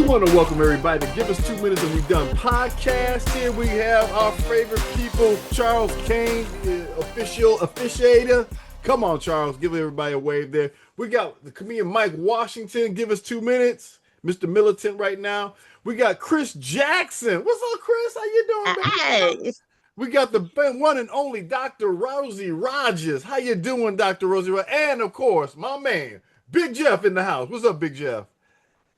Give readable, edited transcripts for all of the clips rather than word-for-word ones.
want to welcome everybody to Give Us 2 Minutes and We Done podcast. Here we have our favorite people, Charles Kane, the officiator. Come on, Charles, give everybody a wave there. We got the comedian Mike Washington, give us 2 minutes. Mr. Militant right now. We got Chris Jackson. What's up, Chris? How you doing, baby? Hey. We got the one and only Dr. Rosie Rogers. How you doing, Dr. Rosie Rogers? And, of course, my man, Big Jeff in the house. What's up, Big Jeff?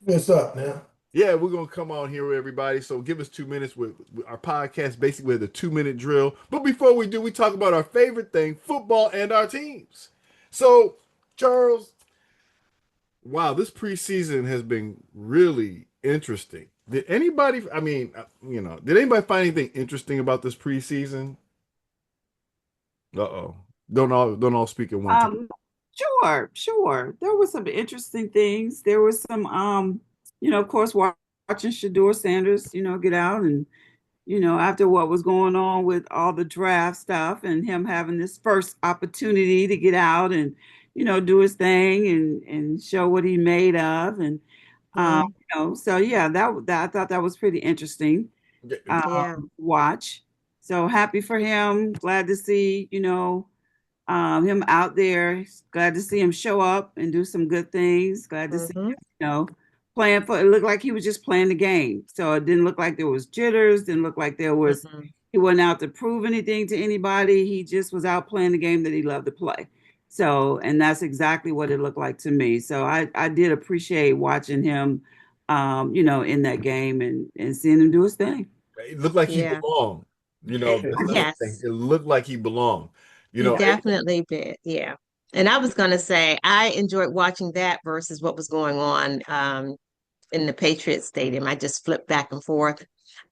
What's up, man? Yeah, we're going to come on here with everybody. So give us 2 minutes with our podcast, basically with a 2-minute drill. But before we do, we talk about our favorite thing, football and our teams. So, Charles, wow, this preseason has been really interesting. Did anybody find anything interesting about this preseason? Uh-oh. Don't all speak at one time. Sure. There were some interesting things. There was some, of course, watching Shedeur Sanders, get out and, after what was going on with all the draft stuff and him having this first opportunity to get out and, do his thing and show what he made of. And, so yeah, that I thought that was pretty interesting. Watch. So happy for him. Glad to see, him out there. Glad to see him show up and do some good things. Glad to see him, playing for. It looked like he was just playing the game. So it didn't look like there was jitters. Didn't look like there was. He wasn't out to prove anything to anybody. He just was out playing the game that he loved to play. So, and that's exactly what it looked like to me. So I did appreciate watching him, in that game and seeing him do his thing. It looked like he belonged. Yes. It looked like he belonged. He definitely did. Yeah. And I was going to say, I enjoyed watching that versus what was going on in the Patriots Stadium. I just flipped back and forth.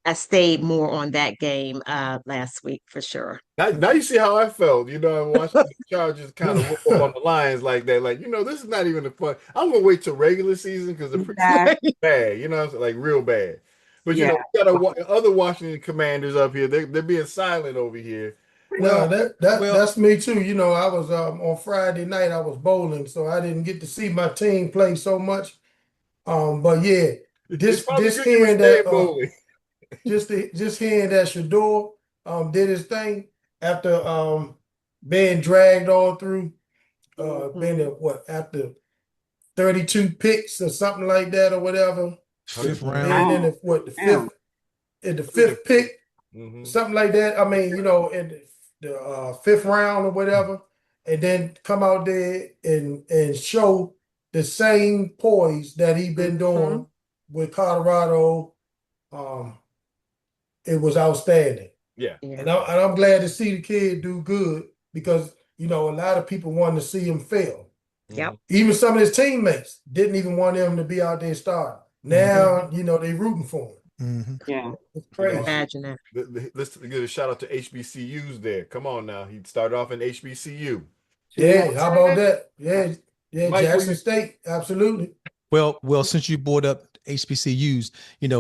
I stayed more on that game last week for sure. Now you see how I felt. I watched the Chargers kind of whoop up on the Lions like that. Like, this is not even the fun. I'm going to wait till regular season because the preseason is bad, like real bad. But, we got other Washington Commanders up here. They're being silent over here. Well, that's me too. I was on Friday night. I was bowling, so I didn't get to see my team play so much. But yeah, just hearing that, just hearing that Shedeur did his thing after being dragged all through, being after 32 picks or something like that or whatever. Fifth round. And in the fifth pick, something like that. I mean, in the fifth round or whatever, and then come out there and show the same poise that he been doing with Colorado. It was outstanding. Yeah. And I'm glad to see the kid do good because, a lot of people wanted to see him fail. Yep. Even some of his teammates didn't even want him to be out there starting. Now, they rooting for him. Yeah. It's crazy. Imagine that. Let's give a shout out to HBCUs there. Come on now. He started off in HBCU. Yeah, how about that? Yeah, Mike, Jackson State, absolutely. Well, since you brought up HBCUs,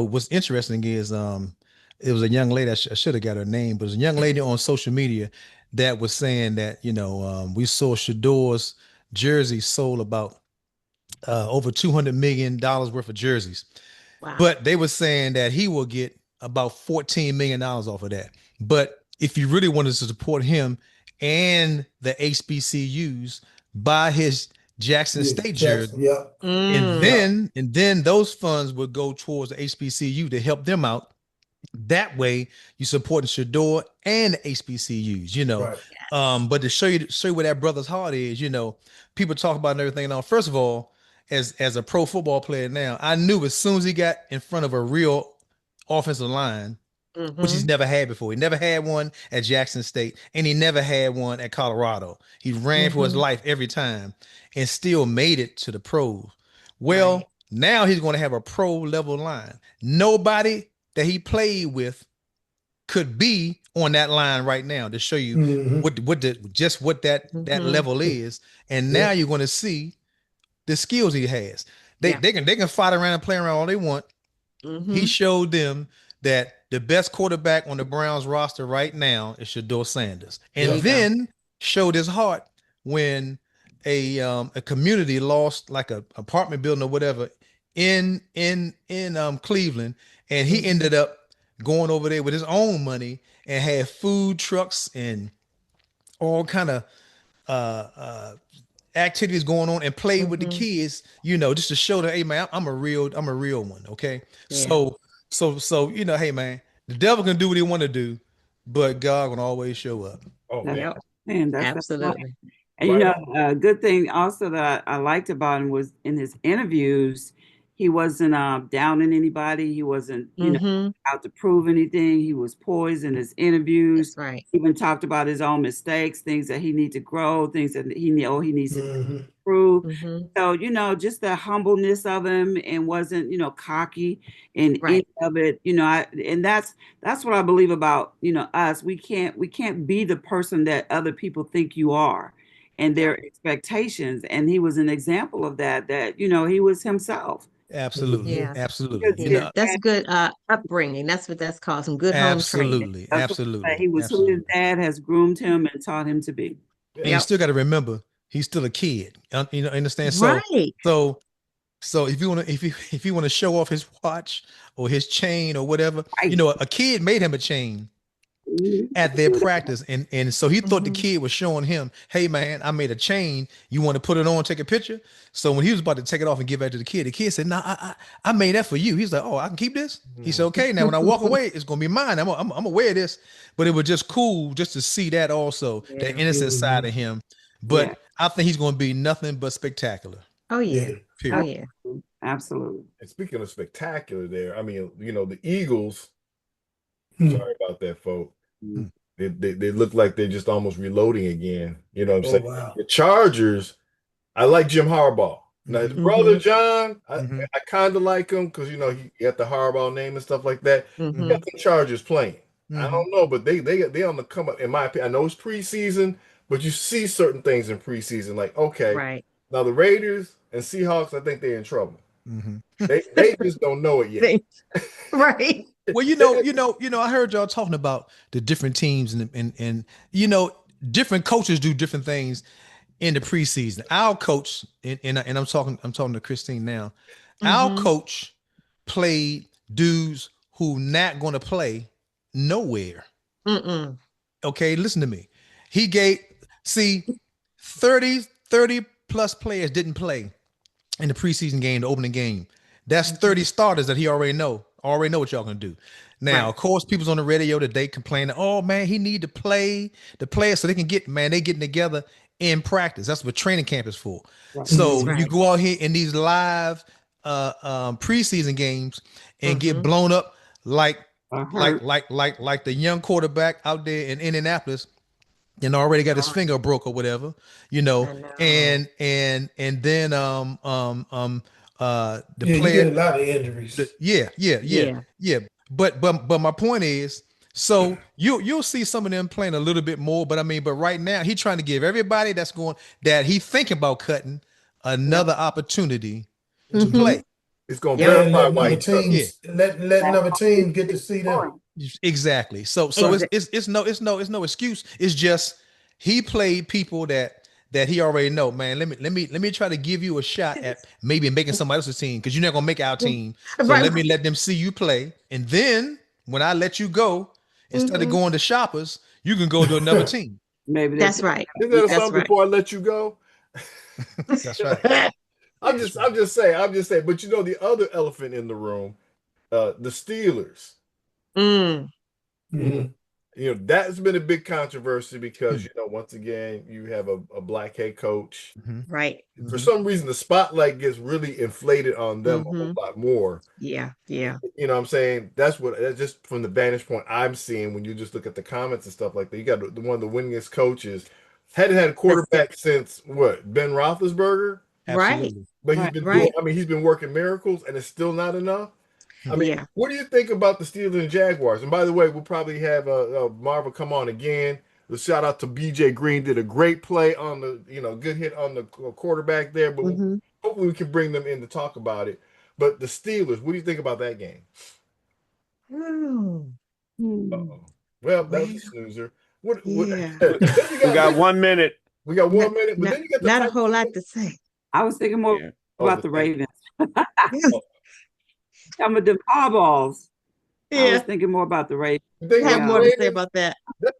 what's interesting is it was a young lady, I should have got her name, but it was a young lady on social media that was saying that, we saw Shedeur's jersey sold about over $200 million worth of jerseys. Wow. But they were saying that he will get about $14 million off of that. But if you really wanted to support him and the HBCUs, buy his Jackson State jersey. Yeah. And then those funds would go towards the HBCU to help them out. That way you support Shedeur and the HBCUs, Right. But to show you where that brother's heart is, people talk about everything. Now, first of all, as a pro football player now, I knew as soon as he got in front of a real offensive line, which he's never had before. He never had one at Jackson State, and he never had one at Colorado. He ran for his life every time and still made it to the pros. Well, now he's going to have a pro level line. Nobody that he played with could be on that line right now to show you what that level is. And now you're going to see the skills he has. They can fight around and play around all they want. He showed them that the best quarterback on the Browns roster right now is Shedeur Sanders, and then showed his heart when a community lost like a apartment building or whatever in Cleveland, and he ended up going over there with his own money and had food trucks and all kind of activities going on, and played with the kids, just to show them, hey man, I'm a real one. Okay. Yeah. So hey man, the devil can do what he want to do, but God will always show up. Oh man. Yep. Man, that's right. Absolutely. And Right a good thing also that I liked about him was in his interviews, he wasn't downing anybody. He wasn't, out to prove anything. He was poised in his interviews. That's right. Even talked about his own mistakes, things that he needs to grow, things that he needs to improve. So, just the humbleness of him, and wasn't, cocky in any of it, and that's what I believe about, us. We can't be the person that other people think you are and their expectations. And he was an example of that, he was himself. Absolutely. Yeah. Absolutely. That's good upbringing. That's what that's called, some good home training. Absolutely. He was who his dad has groomed him and taught him to be. And you still got to remember, he's still a kid. Understand? Right. So if you want to show off his watch or his chain or whatever, a kid made him a chain at their practice, and so he thought the kid was showing him, hey man, I made a chain, you want to put it on, take a picture? So when he was about to take it off and give it to the kid said, no, I made that for you. He's like, oh, I can keep this? He said, okay, now when I walk away, it's gonna be mine. I'm gonna wear this. But it was just cool just to see that also, the innocent side of him. But I think he's gonna be nothing but spectacular. Oh yeah. Period. Oh yeah. Absolutely. And speaking of spectacular there, I mean, the Eagles, sorry about that, folks. They look like they're just almost reloading again. You know what I'm saying? Wow. The Chargers, I like Jim Harbaugh. Now his brother John, I kind of like him because he got the Harbaugh name and stuff like that. He got the Chargers playing. I don't know, but they on the come up. In my opinion, I know it's preseason, but you see certain things in preseason, like now the Raiders and Seahawks, I think they're in trouble. They just don't know it yet. Right. Well, I heard y'all talking about the different teams and different coaches do different things in the preseason. Our coach, and I'm talking to Christine now. Our coach played dudes who not going to play nowhere. Okay, listen to me. He gave 30 plus players didn't play in the preseason game, the opening game. That's 30 starters that he already know what y'all gonna do. Now, of course, people's on the radio today complaining, oh man, he need to play the players so they can they getting together in practice. That's what training camp is for. So you go out here in these live preseason games and get blown up like the young quarterback out there in Indianapolis and already got his finger broke or whatever, and then the player, you get a lot of injuries. But my point is, so you'll see some of them playing a little bit more, but right now he's trying to give everybody that he thinking about cutting another opportunity to play. It's going to verify why letting other teams get to see them. Exactly. So it's no excuse. It's just he played people that he already know. Man, let me try to give you a shot at maybe making somebody else's team, because you're not gonna make our team. So let them see you play, and then when I let you go, instead of going to Shoppers, you can go to another team. Maybe that's right. Isn't that a song before I let you go? That's right. I'm just saying. But the other elephant in the room, the Steelers. That's been a big controversy because once again you have a black head coach, right? For some reason the spotlight gets really inflated on them a whole lot more. Yeah. You know what I'm saying? That's just from the vantage point I'm seeing when you just look at the comments and stuff like that. You got one of the winningest coaches, hadn't had a quarterback since Ben Roethlisberger, Absolutely. Right? But he's been doing, he's been working miracles, and it's still not enough. What do you think about the Steelers and Jaguars? And by the way, we'll probably have Marva come on again. The shout out to BJ Green, did a great play on the, good hit on the quarterback there. But hopefully we can bring them in to talk about it. But the Steelers, what do you think about that game? Well, that was a snoozer. We got 1 minute. We got 1 minute, but then you got not a whole lot to say. I was thinking more about the Ravens. Some of them eyeballs. I was Yeah, thinking more about the Raiders. They I have have more to say Raiders. about that.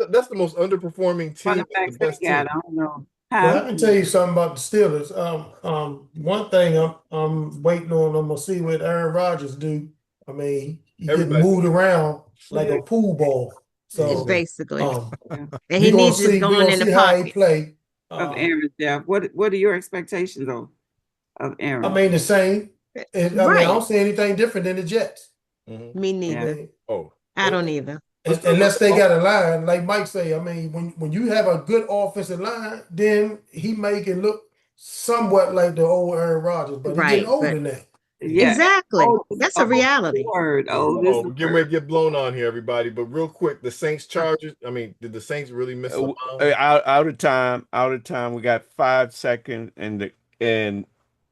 That's the most underperforming team. Running The backs they best got, team. I don't know. Well, I Huh? can tell you something about the Steelers. One thing I'm waiting on. I'm gonna see what Aaron Rodgers do. I mean, he getting Everybody. moved around like a pool ball. So, Basically, Yeah. and he needs to just we're go on gonna in the see how he pocket. play. Of Aaron, Jeff. What are your expectations of Aaron? I mean, the same. I mean, I Right. don't see anything different than the Jets. Me I neither. mean, I don't either. unless they got a line, like Mike say. I mean, when you have a good offensive line, then he make it look somewhat like the old Aaron Rodgers, but he's getting Right, older but now. Yeah. exactly. That's a Oh, reality. word. Oh, Oh, we're getting ready to get blown on here, everybody. But real quick, the Saints Chargers. I mean, did the Saints really miss a bomb? Out of time. Out of time. We got 5 seconds, and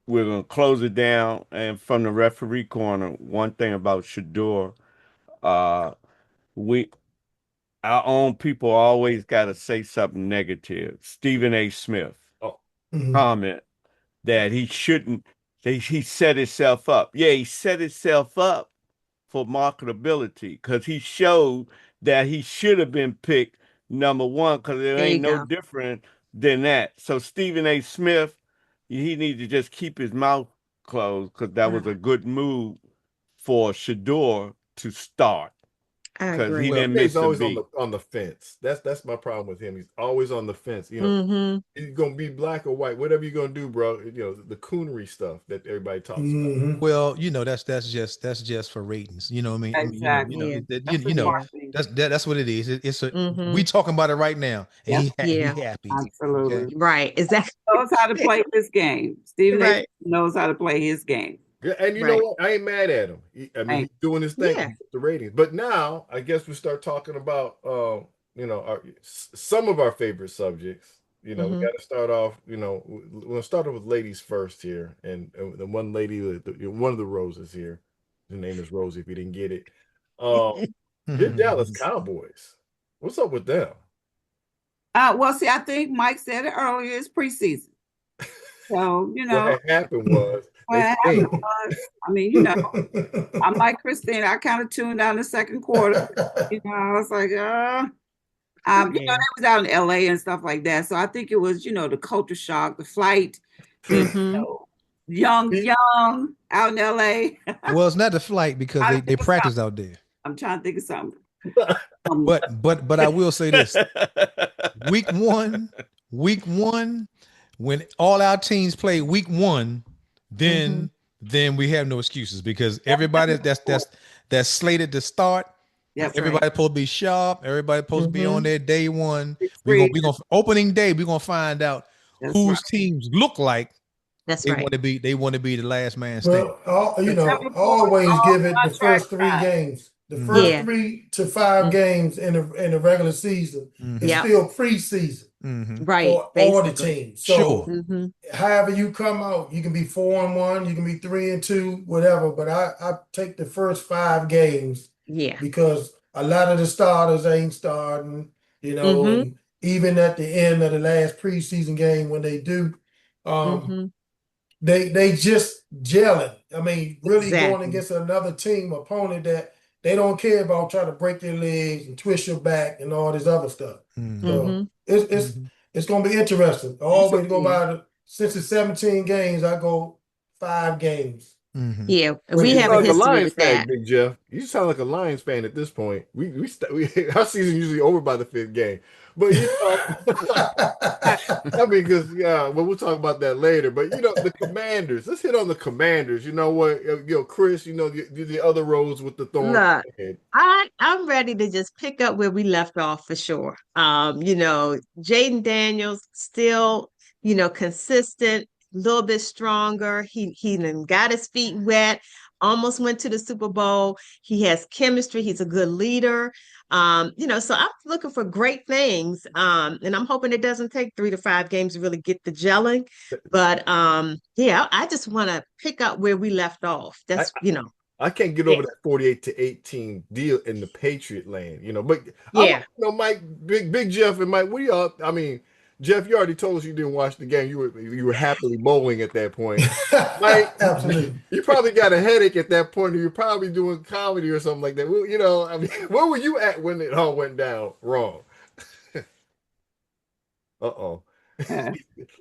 we're gonna close it down. And from the referee corner, one thing about Shador, we our own people always got to say something negative. Stephen A. Smith comment that he shouldn't. He set himself up. Yeah, he set himself up for marketability because he showed that he should have been picked number one because it There you ain't no go. different than that. So Stephen A. Smith, he needs to just keep his mouth closed because that was a good move for Shador to start I because agree. he Well, didn't he's miss a always beat. on the fence. That's my problem with him. He's always on the fence. You know, he's gonna be black or white, whatever you're gonna do, bro. You know, the coonery stuff that everybody talks about. Well, that's just for ratings. You know what I mean? Exactly. You know, Yeah. you That's know, smart thing. that's what it is. It's a Mm-hmm. we talking about it right now, and Yep. he Yeah. happy. Absolutely. Okay? Right. Exactly. Knows how to play his game. Stephen A. Right. knows how to play his game. Yeah, and you know Right. what? I ain't mad at him. I mean, he's doing his thing. Yeah. The ratings. But now, I guess we start talking about, some of our favorite subjects. You know, we got to start off. You know, we're gonna start off with ladies first here, and the one lady, one of the Roses here. Her name is Rosie. If you didn't get it, your Dallas Cowboys. What's up with them? Well, see, I think Mike said it earlier. It's preseason, so What had happened was I mean, I'm like Christine. I kind of tuned out in the second quarter. I was like, they was out in LA and stuff like that. So I think it was, the culture shock, the flight, young out in LA. Well, it's not the flight because they practice out there. I'm trying to think of something. But I will say this: week one, when all our teams play week one, then we have no excuses because everybody that's slated to start. That's everybody right. supposed to be sharp. Everybody supposed to be on their day one. We're gonna opening day. We're gonna find out whose teams look like That's they right. want to be. They want to be the last man standing. Well, always give it the first 3 games. The first 3 to 5 games in the regular season is still preseason Right. for all the teams. So however you come out, you can be 4-1, you can be 3-2, whatever. But I take the first 5 games. Yeah. Because a lot of the starters ain't starting, and even at the end of the last preseason game when they do, they just gelling. I mean, really going against another team opponent that they don't care about trying to break their legs and twist your back and all this other stuff. So it's gonna be interesting. I always go by since it's 17 games, I go 5 games. Yeah, we have a history with that. Big Jeff, you sound like a Lions fan at this point. Our season usually over by the 5th game, but I mean, because we'll talk about that later. But the Commanders. Let's hit on the Commanders. You know what, Chris? The other roads with the thorn. Look, I'm ready to just pick up where we left off for sure. Jaden Daniels still, consistent. A little bit stronger. He done got his feet wet, almost went to the Super Bowl. He has chemistry. He's a good leader. So I'm looking for great things. And I'm hoping it doesn't take 3 to 5 games to really get the gelling. But I just want to pick up where we left off. That's I can't get over that 48-18 deal in the Patriot land, but Mike, Big Jeff and Mike, Jeff, you already told us you didn't watch the game. You were happily bowling at that point. Mike, Absolutely. You probably got a headache at that point, or you're probably doing comedy or something like that. Well, I mean, where were you at when it all went down wrong? Uh-oh.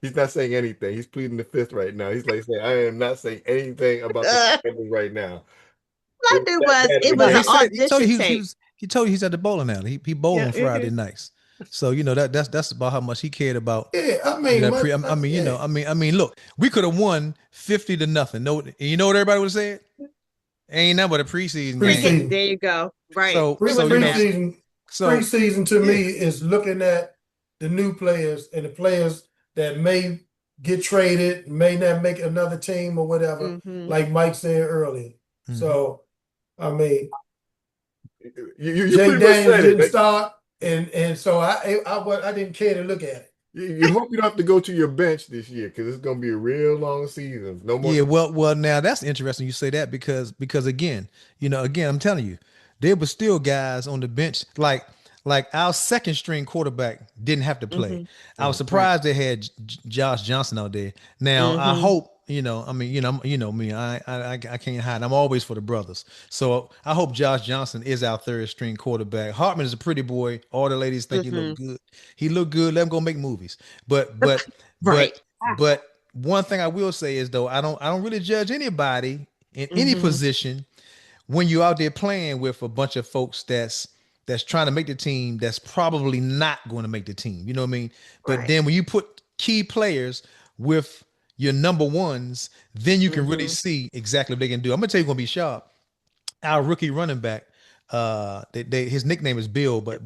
He's not saying anything. He's pleading the fifth right now. He's like saying, I am not saying anything about the ending right now. What it was an audition tape. He told you he's at the bowling alley. He bowled on Friday nights. So that's about how much he cared about. Yeah, I mean, look, we could have won 50-0. No, you know what everybody would have said? Ain't nothing but a preseason game. There you go. Right. Preseason to me is looking at the new players and the players that may get traded, may not make another team or whatever, like Mike said earlier. So, I mean, Jay Daniels didn't start, and so I didn't care to look at it. You hope you don't have to go to your bench this year because it's going to be a real long season. No more. Yeah, well, now that's interesting you say that because again, I'm telling you, there were still guys on the bench like our second string quarterback didn't have to play. I was surprised they had Josh Johnson out there. Now I hope. Me, I can't hide. I'm always for the brothers. So I hope Josh Johnson is our third string quarterback. Hartman is a pretty boy. All the ladies think he look good. He look good. Let him go make movies. But right. but one thing I will say is though, I don't really judge anybody in any position when you're out there playing with a bunch of folks that's trying to make the team that's probably not going to make the team. You know what I mean? But then when you put key players with your number ones, then you can really see exactly what they can do. I'm gonna tell you, gonna be sharp. Our rookie running back, his nickname is Bill, but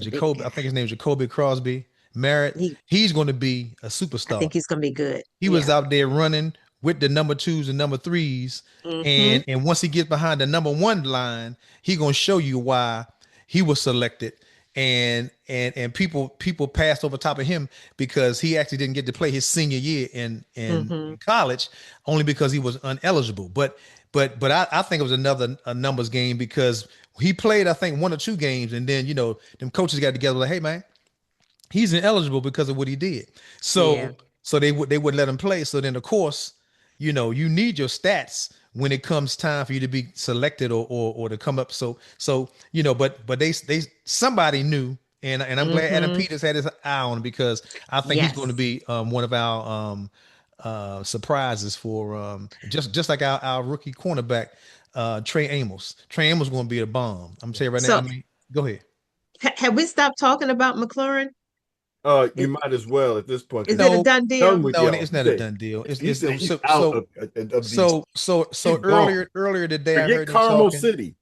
Jacoby, I think his name is Jacoby Crosby Merritt. He's going to be a superstar. I think he's going to be good. He was out there running with the number 2s and number 3s, and once he gets behind the number 1 line, he's gonna show you why he was selected. And people passed over top of him because he actually didn't get to play his senior year in college only because he was ineligible. But I think it was a numbers game because he played, I think, 1 or 2 games, and then them coaches got together like, hey man, he's ineligible because of what he did. So they would let him play. So then of course, you need your stats when it comes time for you to be selected or to come up. So but they somebody knew, and I'm glad Adam Peters had his eye on him because I think he's going to be one of our surprises for just like our rookie cornerback Trey Amos. Trey Amos is going to be a bomb. I'm telling you right now. I mean, go ahead. Have we stopped talking about McLaurin? You might as well at this point. Is it a done deal? No, it's not a done deal. So earlier today, I heard him Carmel talking. City.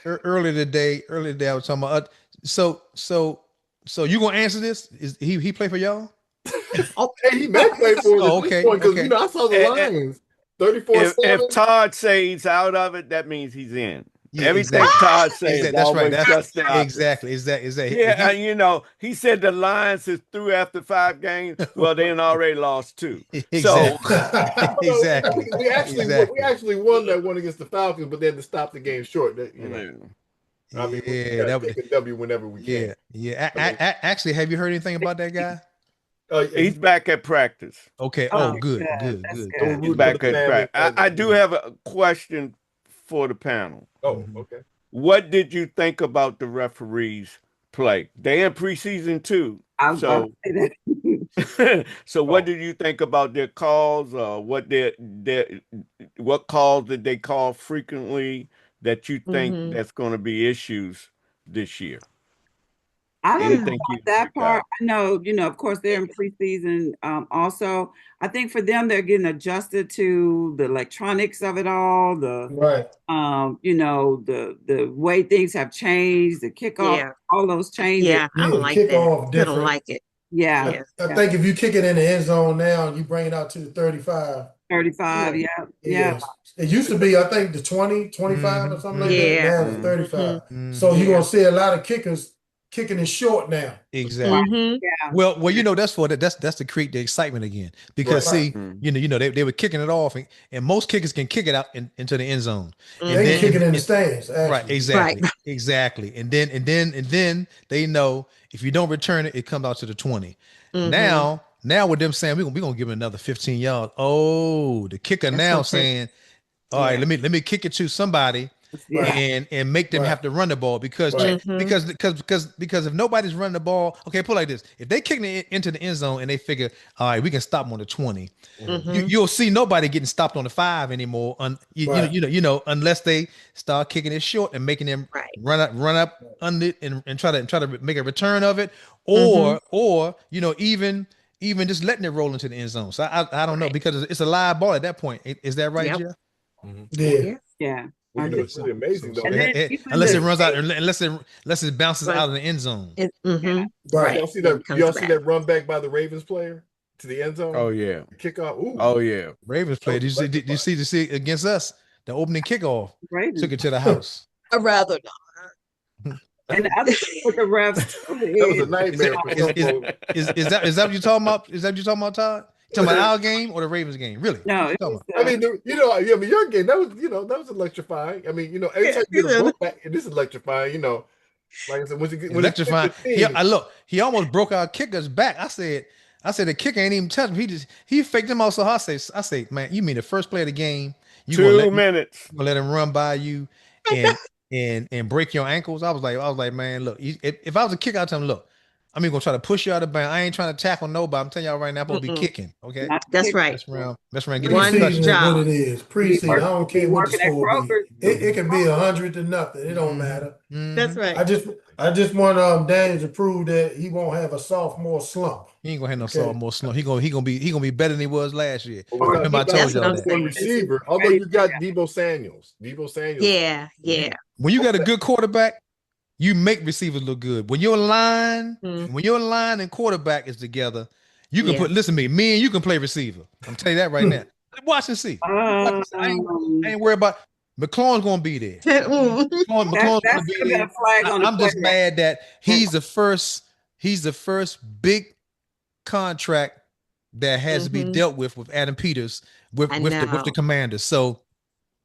Earlier today, I was talking about. So you gonna answer this? Is he play for y'all? Okay, he may play for us. Okay. Because I saw the Lions. 34. If Todd says he's out of it, that means he's in. Yeah, everything exactly. Todd says, that's right. That's exactly. Is that? Yeah, he said the Lions is through after 5 games. Well, they already lost 2. Exactly. So exactly. We actually won that one against the Falcons, but they had to stop the game short. I mean, that was a W whenever we can. Yeah. Actually, have you heard anything about that guy? He's back at practice. Okay. Good. He's back at practice. I do have a question for the panel. Oh, okay. What did you think about the referees' play? They in preseason too. So what did you think about their calls? What calls did they call frequently that you think that's going to be issues this year? I don't know about that part. I know, of course, they're in preseason. Also, I think for them, they're getting adjusted to the electronics of it all. The way things have changed, the kickoff, all those changes. Yeah, I don't like that. I don't like it. Yeah. I think if you kick it in the end zone now, you bring it out to the 35. 35, yeah. It used to be, I think, the 20, 25 or something like that. Now it's 35. So you're going to see a lot of kickers kicking it short now. Exactly. Well, that's that's to create the excitement again. Because see, they were kicking it off, and most kickers can kick it out into the end zone. And they then can kick it in the stands. Actually. Right, exactly. And then they know if you don't return it, it comes out to the 20. Now with them saying we're gonna give it another 15 yards. Oh, the kicker saying, all right, let me kick it to somebody. And make them have to run the ball because if nobody's running the ball, okay, put it like this: if they kick it into the end zone and they figure, all right, we can stop them on the 20, you'll see nobody getting stopped on the 5 anymore. Unless they start kicking it short and making them run up under it and try to make a return of it, or even just letting it roll into the end zone. So I don't know, because it's a live ball at that point. Is that right, Jeff? Yeah. It's really amazing though. Unless it runs out, unless it bounces out of the end zone. Right. Y'all see that run back by the Ravens player to the end zone? Oh yeah. Kickoff. Ooh. Oh yeah. Ravens player. Did you see against us the opening kickoff? Took it to the house. I'd rather not. And the other thing with the refs, that was a nightmare. Is that what you're talking about? Is that what you're talking about, Todd? Talking about our game or the Ravens game? Really? No, I mean, your game, that was electrifying. I mean, anytime you get a ball back, it is electrifying. Like I said, when electrifying. He almost broke our kicker's back. I said the kicker ain't even touched him. He faked him out. So I say, man, you mean the first play of the game? You 2 minutes. Gonna let him run by you and break your ankles? I was like, man, look, if I was a kicker, I'd tell him, look, I'm gonna try to push you out of bounds. I ain't trying to tackle nobody. I'm telling y'all right now, I'm supposed to be kicking. Okay, that's right. That's right. Get preseason is what it is. Preseason. I don't care what the score be. It can be 100 to nothing. It don't matter. That's right. I just want Daniel to prove that he won't have a sophomore slump. He ain't gonna have no sophomore slump. He gonna be better than he was last year. Remember, I told y'all that. Receiver, although you got Debo Samuels. Yeah. When you got a good quarterback, you make receivers look good. When your line and quarterback is together, you can listen to me and you can play receiver. I'm telling you that right now. Watch and see. I ain't worried about McLaurin's gonna be there. McLaurin's gonna be there. I'm just mad that he's the first big contract that has to be dealt with Adam Peters with the Commanders. So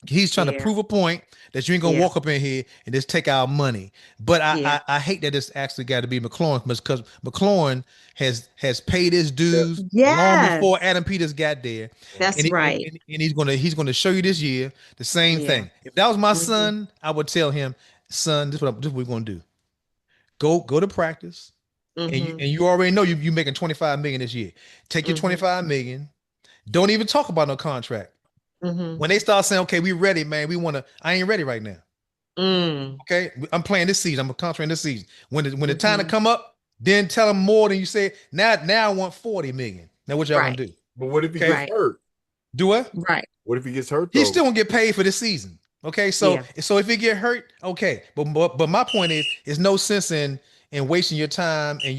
he's trying to prove a point that you ain't gonna walk up in here and just take our money. But I hate that it's actually got to be McLaurin, because McLaurin has paid his dues long before Adam Peters got there. That's right. And he's gonna show you this year the same thing. If that was my son, I would tell him, son, this is what we're gonna do. Go to practice, and you already know you making $25 million this year. Take your $25 million. Don't even talk about no contract. When they start saying, okay, we ready, man, I ain't ready right now. Okay, I'm playing this season. I'm a contract this season. When the time to come up, then tell them more than you say. Now I want 40 million. Now what y'all gonna do? But what if he gets hurt? Do what? Right. What if he gets hurt? Though? He's still gonna get paid for this season. Okay, so if he get hurt, okay. But my point is, there's no sense in wasting your time and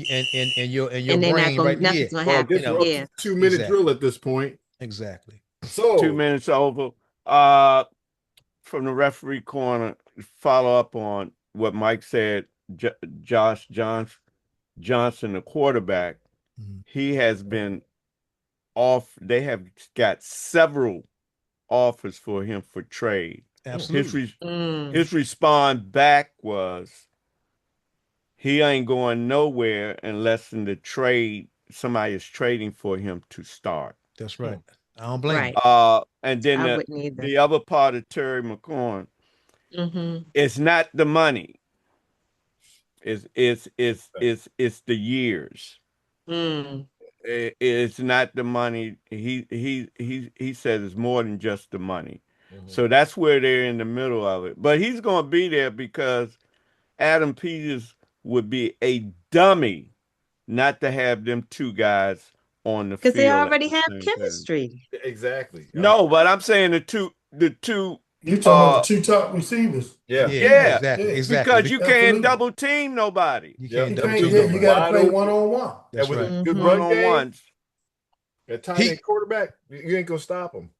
your brain right here. Well, 2-minute drill at this point. Exactly. So 2 minutes over. From the referee corner, follow up on what Mike said. Josh Johnson, the quarterback, he has been off. They have got several offers for him for trade. Absolutely. His response back was, he ain't going nowhere unless in the trade somebody is trading for him to start. That's right. I don't blame you. And then the other part of Terry McLaurin, it's not the money. It's the years. It's not the money. He says it's more than just the money. So that's where they're in the middle of it. But he's going to be there because Adam Peters would be a dummy not to have them two guys on the field. Because they already have chemistry. Exactly. No, but I'm saying the two. You're talking about the two top receivers. Yeah. Exactly. Because you can't double team nobody. You can't double team. You got to play one-on-one. That's right. Good one-on-ones. A tight end quarterback, you ain't gonna stop him.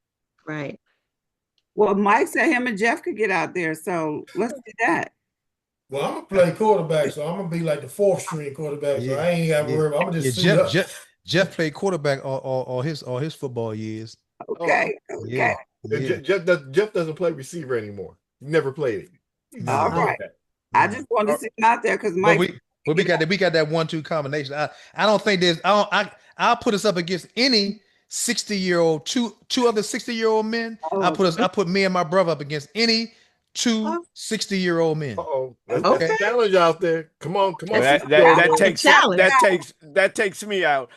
Right. Well, Mike said him and Jeff could get out there, so let's do that. Well, I'm gonna play quarterback, so I'm gonna be like the fourth string quarterback. So I ain't got to worry. I'm gonna just suit up. Jeff played quarterback all his football years. Okay. Yeah. Jeff doesn't play receiver anymore. He never played it. All right. I just wanted to see him out there because Mike. We got that 1-2 combination. I don't think there's. I'll put us up against any 60-year-old, two other 60-year-old men. I put me and my brother up against any two 60-year-old men. That's a challenge out there. Come on. That takes me out.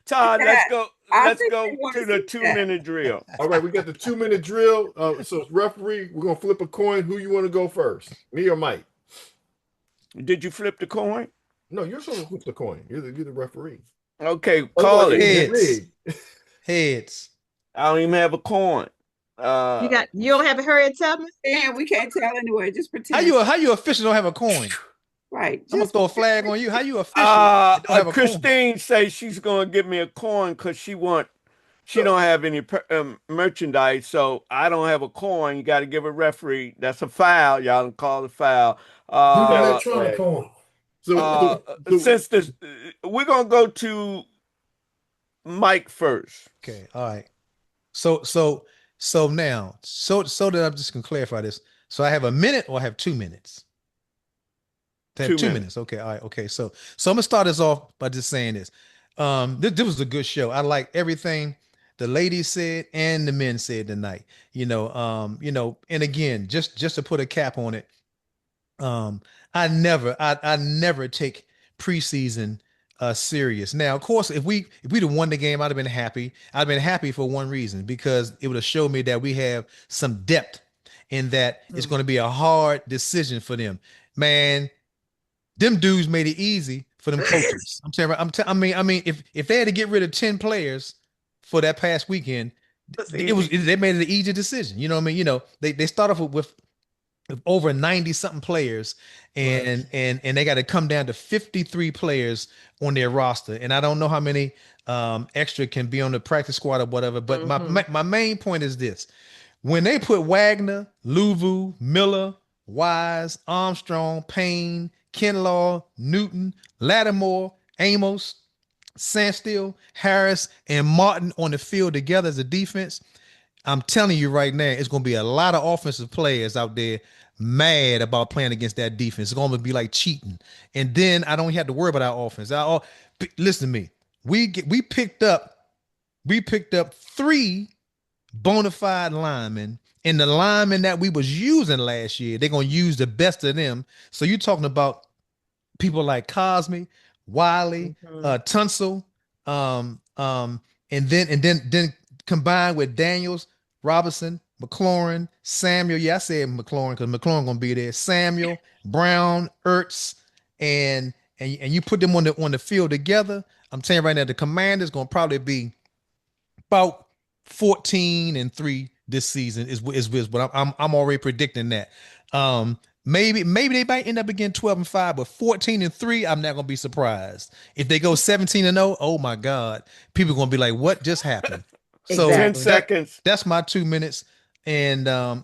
Todd, let's go to the 2-minute drill. All right, we got the 2-minute drill. So referee, we're gonna flip a coin. Who you want to go first? Me or Mike? Did you flip the coin? No, you're supposed to flip the coin. You're the referee. Okay, call it. Heads. I don't even have a coin. You don't have a hurry, Tubman? Yeah, we can't tell anyway. Just pretend. How you official don't have a coin? Right. I'm gonna throw a flag on you. How you official? Christine says she's gonna give me a coin because she don't have any merchandise, so I don't have a coin. You got to give a referee. That's a foul. Y'all can call it foul. Electronic coin. So since this, we're gonna go to Mike first. Okay. All right. So now, that I'm just gonna clarify this. So I have a minute or I have 2 minutes? I have 2 minutes. Okay. All right. Okay. So I'm gonna start this off by just saying this. This was a good show. I like everything the ladies said and the men said tonight. And again, just to put a cap on it, I never take preseason serious. Now, of course, if we'd have won the game, I'd have been happy. I'd been happy for one reason, because it would have showed me that we have some depth in that it's going to be a hard decision for them. Man, them dudes made it easy for them coaches. I mean, if they had to get rid of 10 players for that past weekend, they made it an easy decision. You know what I mean? They start off with over 90 something players, and they got to come down to 53 players on their roster. And I don't know how many extra can be on the practice squad or whatever. But my main point is this: when they put Wagner, Louvu, Miller, Wise, Armstrong, Payne, Kinlaw, Newton, Lattimore, Amos, Sandstill, Harris, and Martin on the field together as a defense, I'm telling you right now, it's going to be a lot of offensive players out there mad about playing against that defense. It's going to be like cheating. And then I don't have to worry about our offense. Listen to me. We picked up 3 bona fide linemen, and the linemen that we was using last year, they're going to use the best of them. So you're talking about people like Cosme, Wiley, Tunsil, and then combined with Daniels, Robinson, McLaurin, Samuel. Yeah, I said McLaurin because McLaurin gonna be there. Samuel, Brown, Ertz, and you put them on the field together. I'm telling you right now, the Commanders gonna probably be about 14-3 this season. Is what I'm already predicting that. Maybe they might end up again 12-5, but 14-3, I'm not gonna be surprised. If they go 17-0, oh my God, people are gonna be like, what just happened? So 10 seconds. That's my 2 minutes, and I'm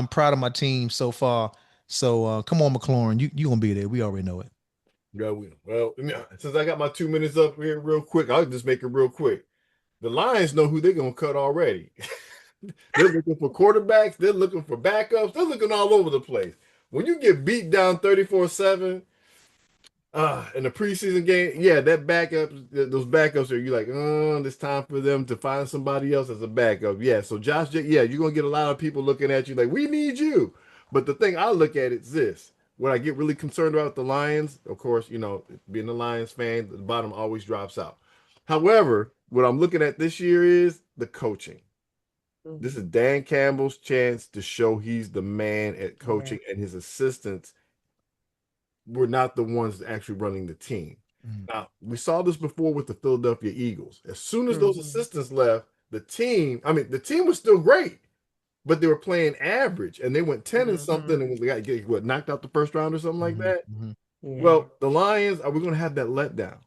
proud of my team so far. So come on, McLaurin, you gonna be there. We already know it. Yeah, well, since I got my 2 minutes up here real quick, I'll just make it real quick. The Lions know who they're gonna cut already. They're looking for quarterbacks. They're looking for backups. They're looking all over the place. When you get beat down 34-7 in the preseason game, yeah, those backups are, you like, it's time for them to find somebody else as a backup. Yeah, so Josh, yeah, you're going to get a lot of people looking at you like, we need you. But the thing I look at is this. When I get really concerned about the Lions, of course, being a Lions fan, the bottom always drops out. However, what I'm looking at this year is the coaching. This is Dan Campbell's chance to show he's the man at coaching, and his assistants were not the ones actually running the team. Now, we saw this before with the Philadelphia Eagles. As soon as those assistants left, the team was still great, but they were playing average, and they went 10 and something, and they got knocked out the first round or something like that. Yeah. Well, the Lions, are we going to have that letdown?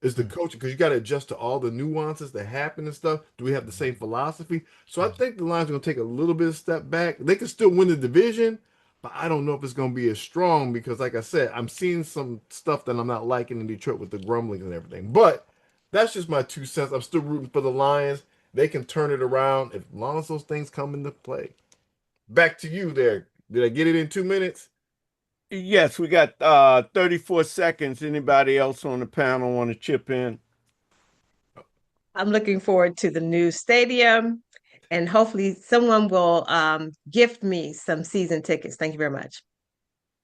Is the coaching, because you got to adjust to all the nuances that happen and stuff. Do we have the same philosophy? So I think the Lions are going to take a little bit of step back. They can still win the division, but I don't know if it's going to be as strong because, like I said, I'm seeing some stuff that I'm not liking in Detroit with the grumbling and everything. But that's just my 2 cents. I'm still rooting for the Lions. They can turn it around as long as those things come into play. Back to you there. Did I get it in 2 minutes? Yes, we got 34 seconds. Anybody else on the panel want to chip in? I'm looking forward to the new stadium, and hopefully someone will gift me some season tickets. Thank you very much.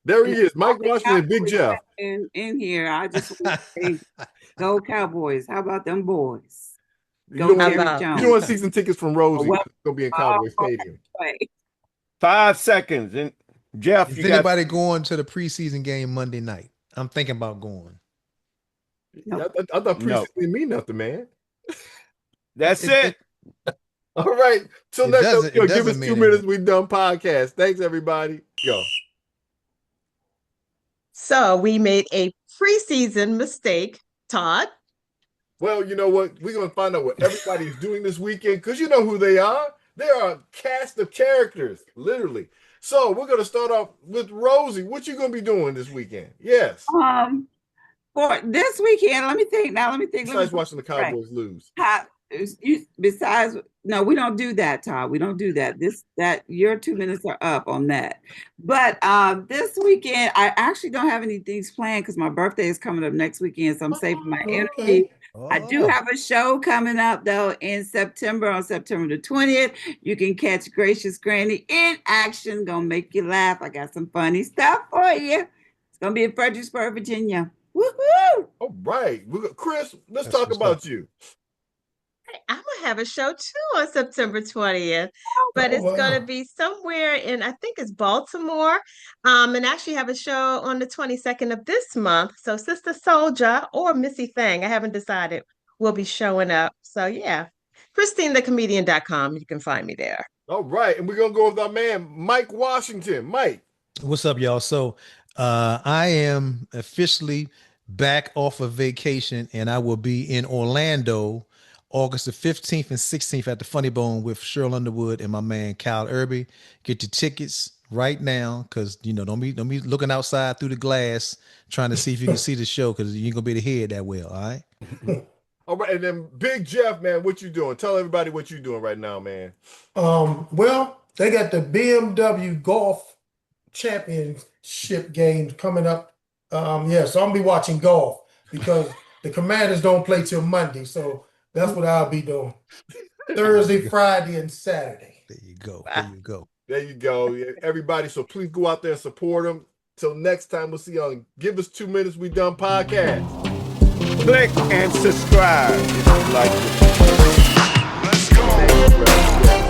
There he is, Mike Washington and Big Jeff. In here, I just want to say, go Cowboys. How about them boys? You don't want season tickets from Rosie. It's going to be in Cowboy Stadium. 5 seconds. And Jeff, is anybody going to the preseason game Monday night? I'm thinking about going. No. I thought preseason didn't mean nothing, man. That's it. All right. Till next time, give us 2 minutes. We've done podcast. Thanks, everybody. Go. So we made a preseason mistake, Todd. Well, you know what? We're going to find out what everybody is doing this weekend because you know who they are. They are a cast of characters, literally. So we're going to start off with Rosie. What you going to be doing this weekend? Yes. For this weekend, let me think. Besides watching the Cowboys lose. No, we don't do that, Todd. We don't do that. Your 2 minutes are up on that. But this weekend, I actually don't have any things planned because my birthday is coming up next weekend, so I'm saving my energy. I do have a show coming up though in September, on September the 20th. You can catch Gracious Granny in action. Gonna make you laugh. I got some funny stuff for you. It's gonna be in Fredericksburg, Virginia. Woohoo! All right. Chris, let's talk about you. I'm gonna have a show too on September 20th, but it's gonna be somewhere in, I think it's Baltimore, and actually have a show on the 22nd of this month. So Sister Soldier or Missy Fang, I haven't decided, will be showing up. So yeah, ChristineTheComedian.com. You can find me there. All right, and we're gonna go with our man Mike Washington. Mike, what's up, y'all? So I am officially back off of vacation, and I will be in Orlando August the 15th and 16th at the Funny Bone with Cheryl Underwood and my man Kyle Irby. Get your tickets right now, because don't be looking outside through the glass trying to see if you can see the show, because you ain't gonna be able to hear it that well. All right. All right, and then Big Jeff, man, what you doing? Tell everybody what you doing right now, man. Well, they got the BMW Golf Championship games coming up. So I'm gonna be watching golf because the Commanders don't play till Monday, so that's what I'll be doing. Thursday, Friday, and Saturday. There you go. There you go. Everybody, so please go out there and support them. Till next time, we'll see y'all. Give us 2 minutes. We done podcast. Click and subscribe if you like it. Let's go.